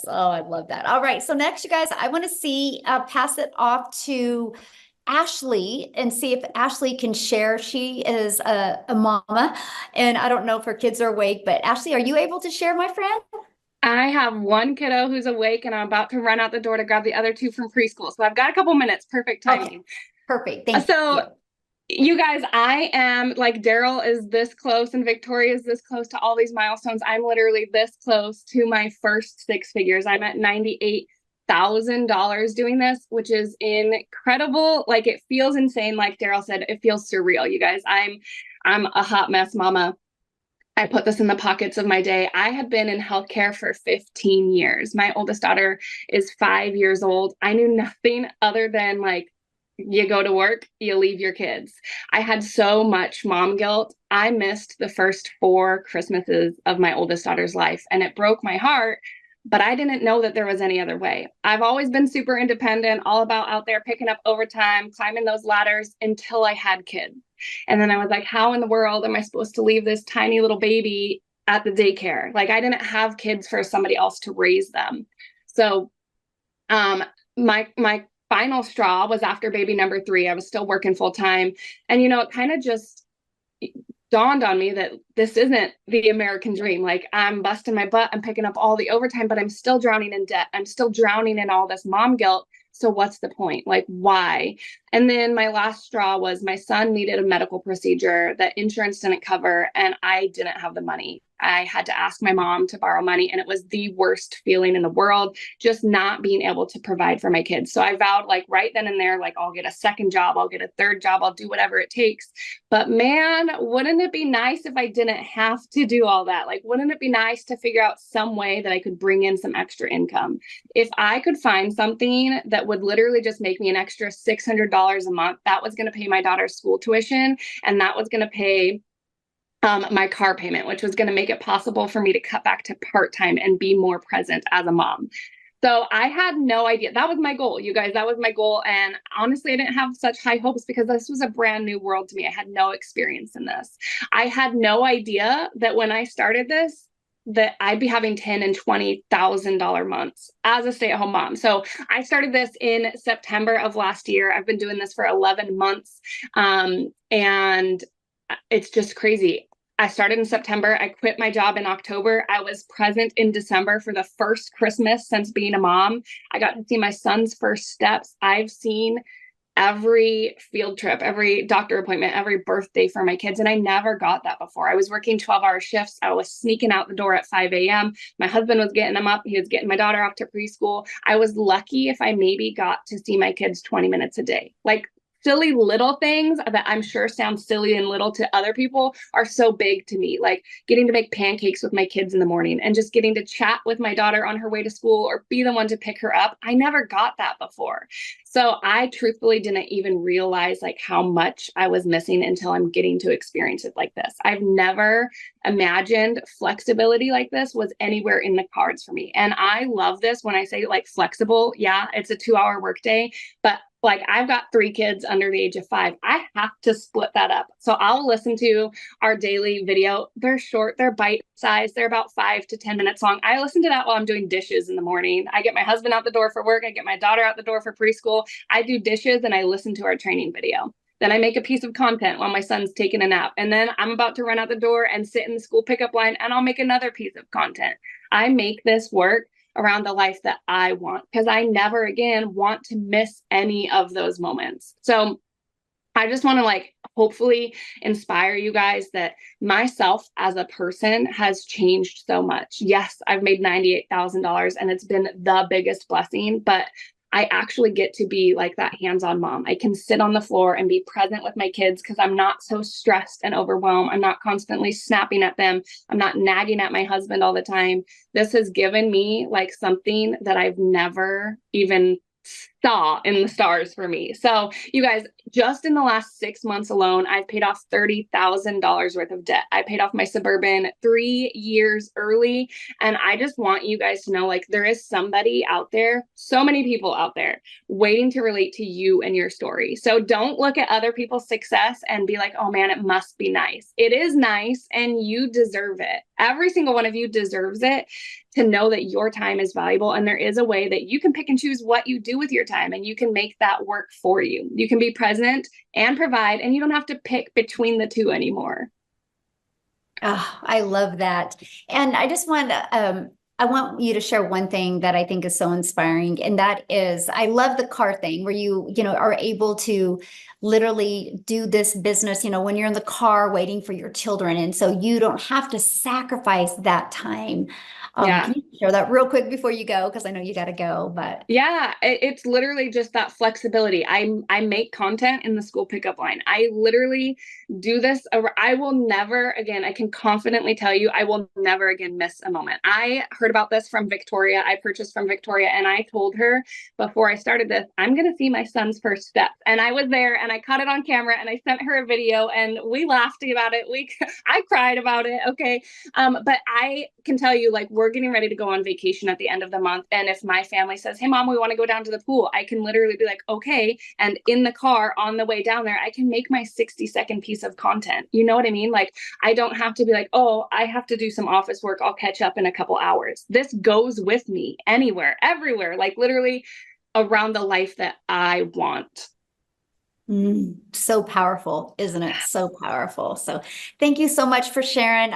Oh, I love that. All right. So next, you guys, I want to pass it off to Ashley and see if Ashley can share. She is a mama, and I don't know if her kids are awake, but Ashley, are you able to share, my friend? I have one kiddo who's awake and I'm about to run out the door to grab the other two from preschool. So I've got a couple minutes. Perfect Okay, timing. perfect. Thank So, you. you guys, I am like Daryl is this close and Victoria is this close to all these milestones. I'm literally this close to my first six figures. I'm at $98,000 doing this, which is incredible. Like it feels insane. Like Daryl said, it feels surreal, you guys. I'm a hot mess mama. I put this in the pockets of my day. I had been in healthcare for 15 years. My oldest daughter is 5 years old. I knew nothing other than like, you go to work, you leave your kids. I had so much mom guilt. I missed the first four Christmases of my oldest daughter's life, and it broke my heart. But I didn't know that there was any other way. I've always been super independent, all about out there picking up overtime, climbing those ladders until I had kids. And then I was like, how in the world am I supposed to leave this tiny little baby at the daycare? Like I didn't have kids for somebody else to raise them. So um my final straw was after baby number three. I was still working full time. And it kind of just dawned on me that this isn't the American dream. Like I'm busting my butt, I'm picking up all the overtime, but I'm still drowning in debt. I'm still drowning in all this mom guilt. So what's the point? Like why? And then my last straw was my son needed a medical procedure that insurance didn't cover and I didn't have the money. I had to ask my mom to borrow money and it was the worst feeling in the world, just not being able to provide for my kids. So I vowed like right then and there, like I'll get a second job, I'll get a third job, I'll do whatever it takes. But man, wouldn't it be nice if I didn't have to do all that? Like, wouldn't it be nice to figure out some way that I could bring in some extra income? If I could find something that would literally just make me an extra $600 a month, that was going to pay my daughter's school tuition and that was going to pay my car payment, which was going to make it possible for me to cut back to part-time and be more present as a mom. So I had no idea. That was my goal, you guys. That was my goal. And honestly, I didn't have such high hopes because this was a brand new world to me. I had no experience in this. I had no idea that when I started this, that I'd be having $10,000 and $20,000 months as a stay-at-home mom. So I started this in September of last year. I've been doing this for 11 months. And it's just crazy. I started in September. I quit my job in October. I was present in December for the first Christmas since being a mom. I got to see my son's first steps. I've seen every field trip, every doctor appointment, every birthday for my kids. And I never got that before. I was working 12-hour shifts. I was sneaking out the door at 5 a.m. My husband was getting them up. He was getting my daughter off to preschool. I was lucky if I maybe got to see my kids 20 minutes a day. Like silly little things that I'm sure sound silly and little to other people are so big to me. Like getting to make pancakes with my kids in the morning and just getting to chat with my daughter on her way to school or be the one to pick her up. I never got that before. So I truthfully didn't even realize like how much I was missing until I'm getting to experience it like this. I've never imagined flexibility like this was anywhere in the cards for me. And I love this when I say like flexible. Yeah, it's a 2-hour workday, but like I've got 3 kids under the age of 5. I have to split that up. So I'll listen to our daily video. They're short, they're bite sized, they're about 5 to 10 minutes long. I listen to that while I'm doing dishes in the morning. I get my husband out the door for work. I get my daughter out the door for preschool. I do dishes and I listen to our training video. Then I make a piece of content while my son's taking a nap. And then I'm about to run out the door and sit in the school pickup line and I'll make another piece of content. I make this work around the life that I want because I never again want to miss any of those moments. So I just want to like hopefully inspire you guys that myself as a person has changed so much. Yes, I've made $98,000 and it's been the biggest blessing, but I actually get to be like that hands-on mom. I can sit on the floor and be present with my kids because I'm not so stressed and overwhelmed. I'm not constantly snapping at them. I'm not nagging at my husband all the time. This has given me like something that I've never even saw in the stars for me. So you guys, just in the last 6 months alone, I've paid off $30,000 worth of debt. I paid off my Suburban 3 years early. And I just want you guys to know, like, there is somebody out there, so many people out there waiting to relate to you and your story. So don't look at other people's success and be like, oh man, it must be nice. It is nice and you deserve it. Every single one of you deserves it, to know that your time is valuable. And there is a way that you can pick and choose what you do with your time, and you can make that work for you. You can be present and provide, and you don't have to pick between the two anymore. Oh, I love that. And I want you to share one thing that I think is so inspiring. And that is, I love the car thing where you know, are able to literally do this business, you know, when you're in the car waiting for your children. And so you don't have to sacrifice that time. Yeah. Can you share that real quick before you go? Because I know you got to go, but Yeah, it's literally just that flexibility. I make content in the school pickup line. I literally do this. I will never again, I can confidently tell you, I will never again miss a moment. I heard about this from Victoria. I purchased from Victoria, and I told her before I started this, I'm going to see my son's first steps. And I was there, and I caught it on camera, and I sent her a video, and we laughed about it. I cried about it. Okay. But I can tell you, like, we're getting ready to go on vacation at the end of the month. And if my family says, hey mom, we want to go down to the pool, I can literally be like, okay. And in the car on the way down there, I can make my 60-second piece of content. You know what I mean? Like, I don't have to be like, oh, I have to do some office work, I'll catch up in a couple hours. This goes with me anywhere, everywhere, like literally around the life that I want. so powerful, isn't it? So powerful. So thank you so much for sharing.